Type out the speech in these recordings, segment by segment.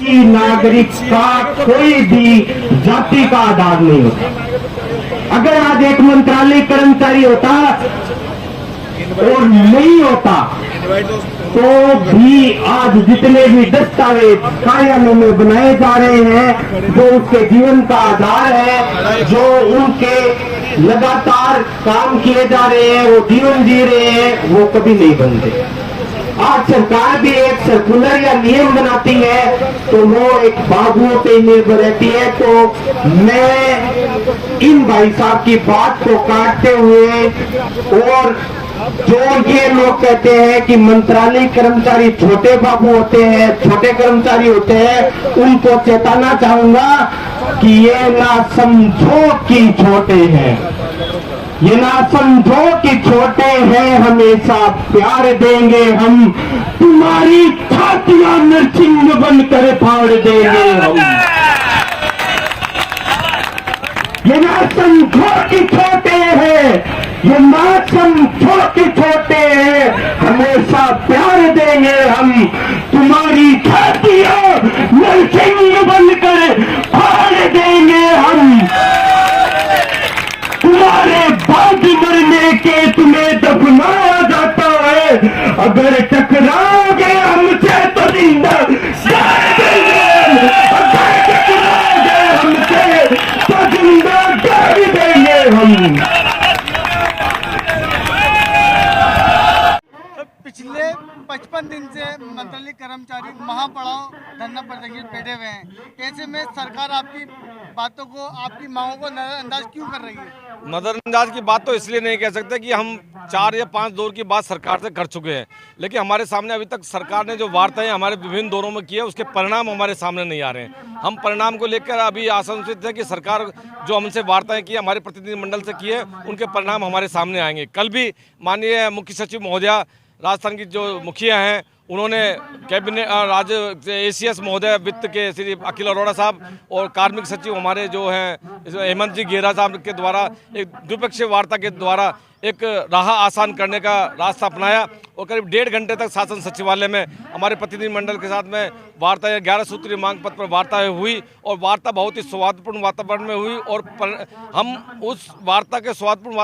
किसी नागरिक का कोई भी जाति का आधार नहीं होता। अगर आज एक मंत्रालय कर्मचारी होता और नहीं होता तो भी आज जितने भी दस्तावेज कायम में बनाए जा रहे हैं, जो उसके जीवन का आधार है, जो उनके लगातार काम किए जा रहे हैं, वो जीवन जी रहे हैं, वो कभी नहीं बनते। आज सरकार भी एक सर्कुलर या नियम बनाती है तो वो एक बाबुओं पे निर्भर रहती है। तो मैं इन भाई साहब की बात को काटते हुए, और जो ये लोग कहते हैं कि मंत्रालय कर्मचारी छोटे बाबू होते हैं, छोटे कर्मचारी होते हैं, उनको चेताना चाहूंगा कि ये ना समझो कि छोटे हैं, ये ना समझो कि छोटे हैं, हमेशा प्यार देंगे हम, तुम्हारी छातियां नरसिंह बनकर फाड़ देंगे हम। ये ना समझो कि छोटे हैं, ये ना समझो कि छोटे हैं, हमेशा प्यार देंगे हम, तुम्हारी छातियां नरसिंह बनकर फाड़ देंगे हम। तुम्हारे बाद मरने के तुम्हें दफनाया जाता है, अगर टकराओगे हमसे तो जिंदा कर देंगे, अगर टकराओगे हमसे तो जिंदा कर देंगे हम। पिछले 55 दिन से मंत्रालय कर्मचारी महापड़ाव धरना प्रदर्शन बैठे हुए हैं। ऐसे में सरकार आपकी बातों को, आपकी मांगों को नजरअंदाज क्यों कर रही है? नजरअंदाज की बात तो इसलिए नहीं कह सकते कि हम 4 या 5 दौर की बात सरकार से कर चुके हैं, लेकिन हमारे सामने अभी तक सरकार ने जो वार्ताएं हमारे विभिन्न दौरों में की है, उसके परिणाम हमारे सामने नहीं आ रहे हैं। हम परिणाम को लेकर अभी आशंसित हैं कि सरकार जो हमसे वार्ताएं की, हमारे प्रतिनिधिमंडल से की है, उनके परिणाम हमारे सामने आएंगे। कल भी माननीय मुख्य सचिव महोदया, राजस्थान की जो मुखिया हैं, उन्होंने कैबिनेट राज्य एसीएस महोदय वित्त के श्री अखिल अरोड़ा साहब और कार्मिक सचिव हमारे जो हैं हेमंत जी गेरा साहब के द्वारा एक द्विपक्षीय वार्ता के द्वारा एक राह आसान करने का रास्ता अपनाया और करीब 1.5 घंटे तक शासन सचिवालय में हमारे प्रतिनिधिमंडल के साथ में वार्ता 11 सूत्रीय मांग पत्र पर वार्ता हुई और वार्ता बहुत ही सौहार्दपूर्ण वातावरण में हुई और हम उस वार्ता के सौहार्दपूर्ण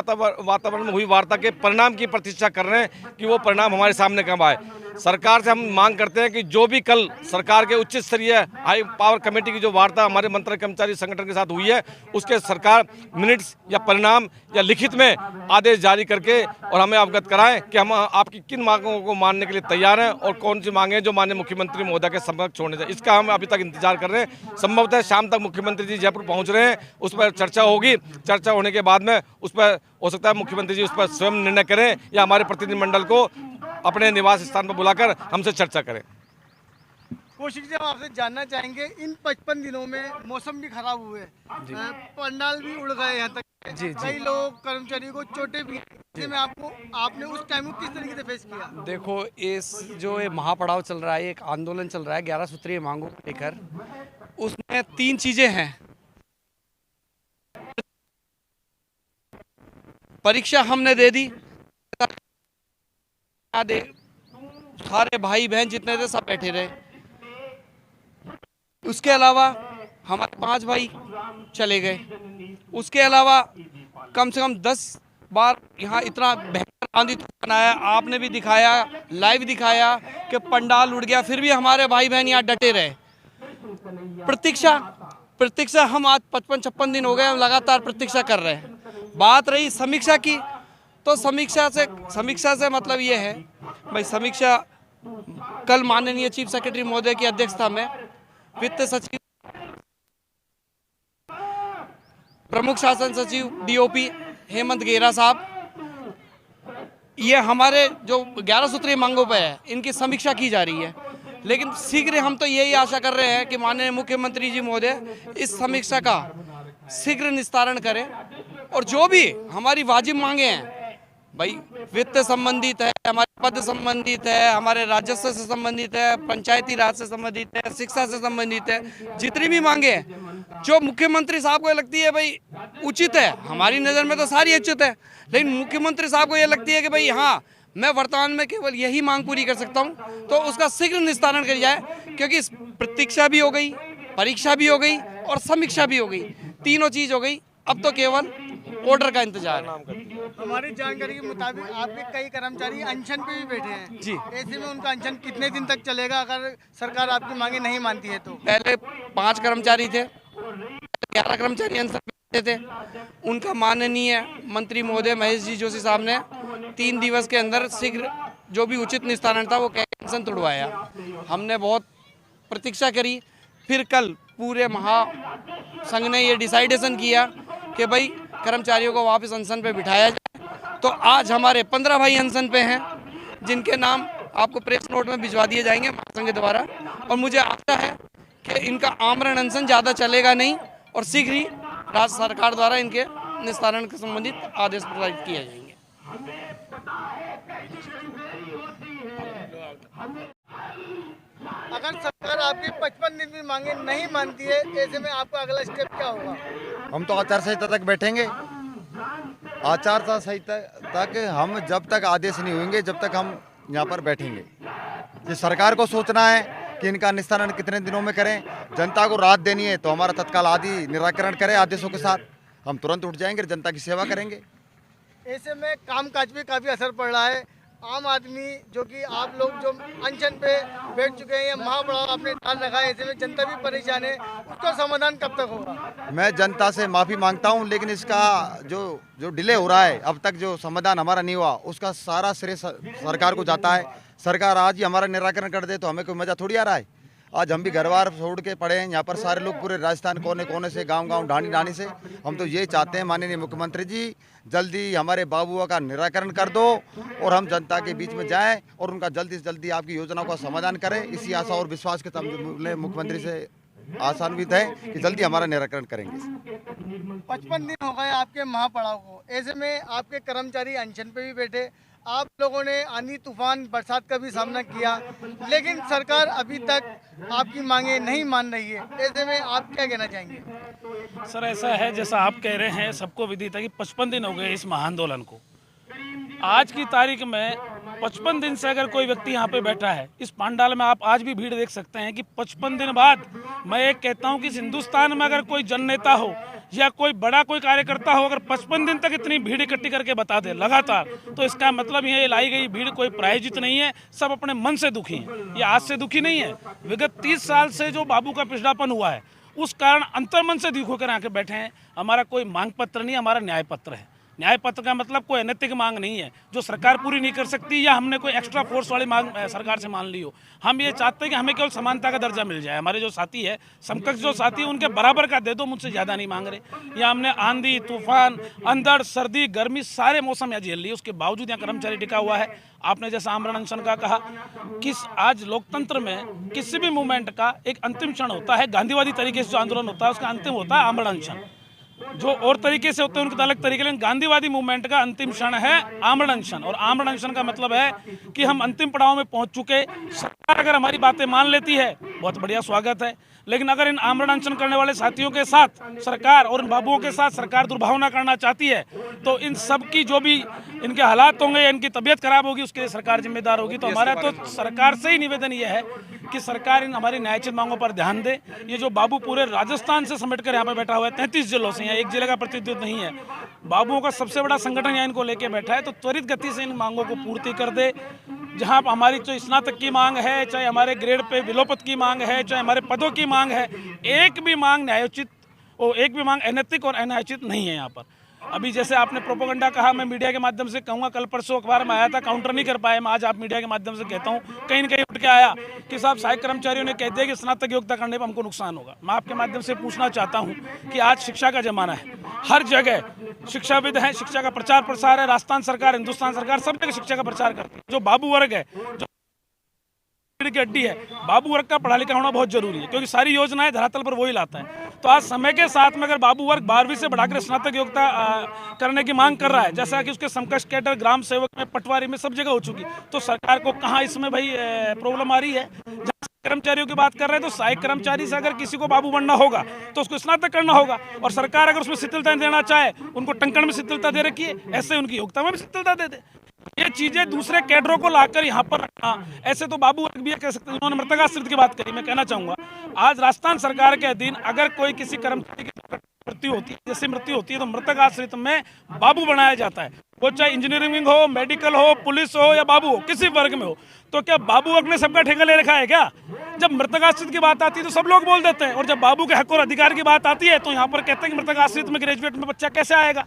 वातावरण में हुई वार्ता के परिणाम की प्रतीक्षा कर रहे हैं कि वो परिणाम हमारे सामने कब आए। सरकार से हम मांग करते हैं कि जो भी कल सरकार के उच्च स्तरीय हाई पावर कमेटी की जो वार्ता हमारे मंत्रालय कर्मचारी संगठन के साथ हुई है, उसके सरकार मिनट्स या परिणाम या लिखित में आदेश जारी करके और हमें अवगत कराएं कि हम आपकी किन मांगों को मानने के लिए तैयार हैं और कौन सी मांगे जो माननीय मुख्यमंत्री महोदय के समक्ष छोड़ने से। इसका हम अभी तक इंतजार कर रहे हैं। संभवतः शाम तक मुख्यमंत्री जी जयपुर पहुँच रहे हैं, उस पर चर्चा होगी। चर्चा होने के बाद में उस पर हो सकता है मुख्यमंत्री जी उस पर स्वयं निर्णय करें या हमारे प्रतिनिधिमंडल को अपने निवास स्थान पर बुलाकर हमसे चर्चा करें। कोशिश से हम आपसे जानना चाहेंगे, इन 55 दिनों में मौसम भी खराब हुए, पंडाल भी उड़ गए यहाँ तक, कई लोग कर्मचारियों को चोटें भी, में आपने उस टाइम को किस तरीके से फेस किया? देखो, इस जो ये महापड़ाव चल रहा है, एक आंदोलन चल रहा है 11 सूत्रीय मांगों को लेकर, उसमें 3 चीजें हैं। परीक्षा हमने दे दी, सारे भाई बहन जितने थे सब बैठे रहे। उसके अलावा हमारे 5 भाई चले गए। उसके अलावा कम से कम 10 बार यहाँ इतना भयंकर आंधी तूफान आया, आपने भी दिखाया, लाइव दिखाया कि पंडाल उड़ गया, फिर भी हमारे भाई बहन यहाँ डटे रहे। प्रतीक्षा हम आज 55-56 दिन हो गए, हम लगातार प्रतीक्षा कर रहे हैं। बात रही समीक्षा की, तो समीक्षा से मतलब ये है भाई, समीक्षा कल माननीय चीफ सेक्रेटरी महोदय की अध्यक्षता में वित्त सचिव, प्रमुख शासन सचिव डीओपी हेमंत गेरा साहब, ये हमारे जो 11 सूत्रीय मांगों पे है, इनकी समीक्षा की जा रही है। लेकिन शीघ्र हम तो यही आशा कर रहे हैं कि माननीय मुख्यमंत्री जी महोदय इस समीक्षा का शीघ्र निस्तारण करें और जो भी हमारी वाजिब मांगे हैं, भाई वित्त संबंधित है, हमारे पद संबंधित है, हमारे राजस्व से संबंधित है, पंचायती राज से संबंधित है, शिक्षा से संबंधित है, जितनी भी मांगे हैं जो मुख्यमंत्री साहब को लगती है भाई उचित है, हमारी नज़र में तो सारी उचित है, लेकिन मुख्यमंत्री साहब को ये लगती है कि भाई हाँ, मैं वर्तमान में केवल यही मांग पूरी कर सकता हूं, तो उसका शीघ्र निस्तारण किया जाए। क्योंकि प्रतीक्षा भी हो गई, परीक्षा भी हो गई और समीक्षा भी हो गई, तीनों चीज़ हो गई। अब तो केवल ऑर्डर का इंतजार है। हमारी जानकारी के मुताबिक आपके कई कर्मचारी अनशन पे भी बैठे हैं जी। ऐसे में उनका अनशन कितने दिन तक चलेगा अगर सरकार आपकी मांगे नहीं मानती है तो? पहले 5 कर्मचारी थे, 11 कर्मचारी अनशन पे बैठे थे। उनका माननीय मंत्री महोदय महेश जी जोशी साहब ने 3 दिवस के अंदर शीघ्र जो भी उचित निस्तारण था वो अनशन तुड़वाया। हमने बहुत प्रतीक्षा करी, फिर कल पूरे महासंघ ने ये डिसाइडेशन किया कि भाई कर्मचारियों को वापस अनशन पे बिठाया जाए। तो आज हमारे 15 भाई अनशन पे हैं, जिनके नाम आपको प्रेस नोट में भिजवा दिए जाएंगे महासंघ द्वारा। और मुझे आशा है कि इनका आमरण अनशन ज़्यादा चलेगा नहीं और शीघ्र ही राज्य सरकार द्वारा इनके निस्तारण के संबंधित आदेश प्रकाशित किए जाएंगे। अगर सरकार आपकी 55 दिन की मांगे नहीं मानती है ऐसे में आपका अगला स्टेप क्या होगा? हम तो आचार संहिता तक बैठेंगे। आचार संहिता तक हम जब तक आदेश नहीं होंगे जब तक हम यहाँ पर बैठेंगे। ये सरकार को सोचना है कि इनका निस्तारण कितने दिनों में करें। जनता को राहत देनी है तो हमारा तत्काल आदि निराकरण करें आदेशों के साथ। हम तुरंत उठ जाएंगे, जनता की सेवा करेंगे। ऐसे में कामकाज पे काफ़ी असर पड़ रहा है। आम आदमी जो कि आप लोग जो अनशन पे बैठ चुके हैं या महापड़ाव आपने डाल रखा है, ऐसे में जनता भी परेशान है, उसका समाधान कब तक होगा? मैं जनता से माफ़ी मांगता हूँ, लेकिन इसका जो डिले हो रहा है, अब तक जो समाधान हमारा नहीं हुआ, उसका सारा श्रेय सरकार को जाता है। सरकार आज ही हमारा निराकरण कर दे तो हमें कोई मज़ा थोड़ी आ रहा है। आज हम भी घर बार छोड़ के पड़े हैं। यहाँ पर सारे लोग पूरे राजस्थान कोने कोने से, गांव-गांव, ढाणी-ढाणी से हम तो ये चाहते हैं माननीय मुख्यमंत्री जी जल्दी हमारे बाबुओं का निराकरण कर दो और हम जनता के बीच में जाएं और उनका जल्दी से जल्दी आपकी योजनाओं का समाधान करें। इसी आशा और विश्वास के साथ मुख्यमंत्री से आशान्वित है कि जल्दी हमारा निराकरण करेंगे। 55 दिन हो गए आपके महापड़ाव को, ऐसे में आपके कर्मचारी अनशन पे भी बैठे, आप लोगों ने आंधी तूफान बरसात का भी सामना किया, लेकिन सरकार अभी तक आपकी मांगे नहीं मान रही है। ऐसे में आप क्या कहना चाहेंगे? सर ऐसा है जैसा आप कह रहे हैं, सबको विदित है कि 55 दिन हो गए इस महाआंदोलन को। आज की तारीख में 55 दिन से अगर कोई व्यक्ति यहाँ पे बैठा है इस पंडाल में, आप आज भी भीड़ देख सकते हैं कि 55 दिन बाद मैं एक कहता हूँ कि इस हिंदुस्तान में अगर कोई जननेता हो या कोई बड़ा कोई कार्यकर्ता हो, अगर 55 दिन तक इतनी भीड़ इकट्ठी करके बता दे लगातार, तो इसका मतलब ये लाई गई भीड़ कोई प्रायोजित नहीं है, सब अपने मन से दुखी हैं। ये आज से दुखी नहीं है, विगत 30 साल से जो बाबू का पिछड़ापन हुआ है उस कारण अंतर्मन से दुख होकर आके बैठे हैं। हमारा कोई मांग पत्र नहीं, हमारा न्याय पत्र है। न्याय पत्र का मतलब कोई अनैतिक मांग नहीं है जो सरकार पूरी नहीं कर सकती या हमने कोई एक्स्ट्रा फोर्स वाली मांग सरकार से मान ली हो। हम ये चाहते हैं कि हमें केवल समानता का दर्जा मिल जाए। हमारे जो साथी है, समकक्ष जो साथी है, उनके बराबर का दे दो, मुझसे ज़्यादा नहीं मांग रहे। या हमने आंधी तूफान, अंधड़, सर्दी, गर्मी, सारे मौसम यहाँ झेल लिए, उसके बावजूद यहाँ कर्मचारी टिका हुआ है। आपने जैसा आमरण अनशन का कहा कि आज लोकतंत्र में किसी भी मूवमेंट का एक अंतिम क्षण होता है। गांधीवादी तरीके से जो आंदोलन होता है उसका अंतिम होता है आमरण अनशन। जो और तरीके से होते हैं उनके अलग तरीके, लेकिन गांधीवादी मूवमेंट का अंतिम क्षण है आमरण अनशन। और आमरण अनशन का मतलब है कि हम अंतिम पड़ाव में पहुंच चुके। सरकार अगर हमारी बातें मान लेती है बहुत बढ़िया, स्वागत है, लेकिन अगर इन आमरण अनशन करने वाले साथियों के साथ सरकार और इन बाबुओं के साथ सरकार दुर्भावना करना चाहती है तो इन सब की जो भी इनके हालात होंगे, इनकी तबीयत खराब होगी, उसके लिए सरकार जिम्मेदार होगी। तो हमारा तो सरकार से ही निवेदन ये है कि सरकार इन हमारी न्यायोचित मांगों पर ध्यान दे। ये जो बाबू पूरे राजस्थान से समेट कर यहाँ पे बैठा हुआ है, 33 जिलों से, यहाँ एक जिले का प्रतिनिधित्व नहीं है, बाबुओं का सबसे बड़ा संगठन यहाँ इनको लेके बैठा है, तो त्वरित गति से इन मांगों को पूर्ति कर दे। जहाँ हमारी जो स्नातक की मांग है, चाहे हमारे ग्रेड पे विलोपत की मांग है, चाहे हमारे पदों की मांग है, एक भी मांग न्यायोचित और एक भी मांग अनैतिक और अन्यायोचित नहीं है यहाँ पर। अभी जैसे आपने प्रोपेगेंडा कहा, मैं मीडिया के माध्यम से कहूँगा, कल परसों अखबार में आया था, काउंटर नहीं कर पाए, मैं आज आप मीडिया के माध्यम से कहता हूँ, कहीं न कहीं उठ के आया कि साहब सहायक कर्मचारियों ने कह दिया कि स्नातक योग्यता करने पर हमको नुकसान होगा। मैं आपके माध्यम से पूछना चाहता हूँ कि आज शिक्षा का जमाना है, हर जगह शिक्षाविद हैं, शिक्षा का प्रचार प्रसार है, राजस्थान सरकार, हिंदुस्तान सरकार सब जगह शिक्षा का प्रचार करती है। जो बाबू वर्ग है, जो की हड्डी है, बाबू वर्ग का पढ़ा लिखा होना बहुत जरूरी है, क्योंकि सारी योजनाएं धरातल पर वही लाता है। तो आज समय के साथ में अगर बाबू वर्ग 12वीं से बढ़ाकर स्नातक योग्यता करने की मांग कर रहा है, जैसा कि उसके समकक्ष कैडर ग्राम सेवक में, पटवारी में सब जगह हो चुकी, तो सरकार को कहाँ इसमें भाई प्रॉब्लम आ रही है? कर्मचारियों की बात कर रहे हैं तो सहायक कर्मचारी से अगर किसी को बाबू बनना होगा तो उसको स्नातक करना होगा, और सरकार अगर उसमें शिथिलता देना चाहे, उनको टंकण में शिथिलता दे रखी है, ऐसे उनकी योग्यता में भी शिथिलता दे दे। ये चीजें दूसरे कैडरों को लाकर यहाँ पर रखना, ऐसे तो बाबू वर्ग भी कह सकते हैं। उन्होंने मृतकाश्रित की बात करी, मैं कहना चाहूंगा आज राजस्थान सरकार के अधीन अगर कोई किसी कर्मचारी की मृत्यु होती है, जैसे मृत्यु होती है, तो मृतक आश्रित में बाबू बनाया जाता है। वो चाहे इंजीनियरिंग हो, मेडिकल हो, पुलिस हो या बाबू हो, किसी वर्ग में हो। तो क्या बाबू वर्ग ने सबका ठेका ले रखा है क्या? जब मृतक आश्रित की बात आती है तो सब लोग बोल देते हैं, और जब बाबू के हक और अधिकार की बात आती है तो यहाँ पर कहते हैं कि मृतक आश्रित में ग्रेजुएट में बच्चा कैसे आएगा।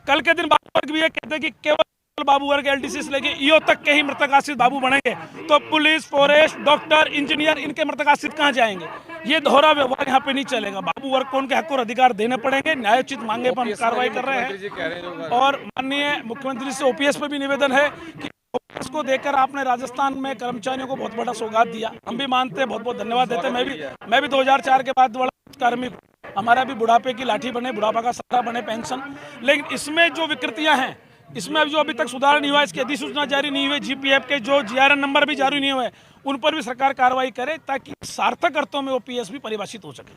कल के दिन बाबू वर्ग भी ये कहते हैं कि केवल बाबू वर्ग एलडीसी से लेके ईओ तक के ही मृतक आश्रित बाबू बनेंगे, तो पुलिस, फॉरेस्ट, डॉक्टर, इंजीनियर इनके मृतक आश्रित कहाँ जाएंगे? ये दोहरा व्यवहार यहाँ पे नहीं चलेगा। बाबू वर्ग को उनके हक और अधिकार देने पड़ेंगे। न्यायोचित मांगे पर हम कार्रवाई कर रहे हैं, और माननीय मुख्यमंत्री से ओपीएस पे भी निवेदन है कि ओपीएस को देकर आपने राजस्थान में कर्मचारियों को बहुत बड़ा सौगात दिया, हम भी मानते हैं, बहुत बहुत धन्यवाद देते हैं। मैं भी 2004 के बाद बड़ा कार्मिक, हमारा भी बुढ़ापे की लाठी बने, बुढ़ापा का सहारा बने, पेंशन। लेकिन इसमें जो विकृतियां हैं, इसमें जो अभी तक सुधार नहीं हुआ, इसकी अधिसूचना जारी नहीं हुई, जीपीएफ के जो जीआरएन नंबर भी जारी नहीं हुए, उन पर भी सरकार कार्रवाई करे ताकि सार्थक अर्थों में ओपीएस भी परिभाषित हो सके।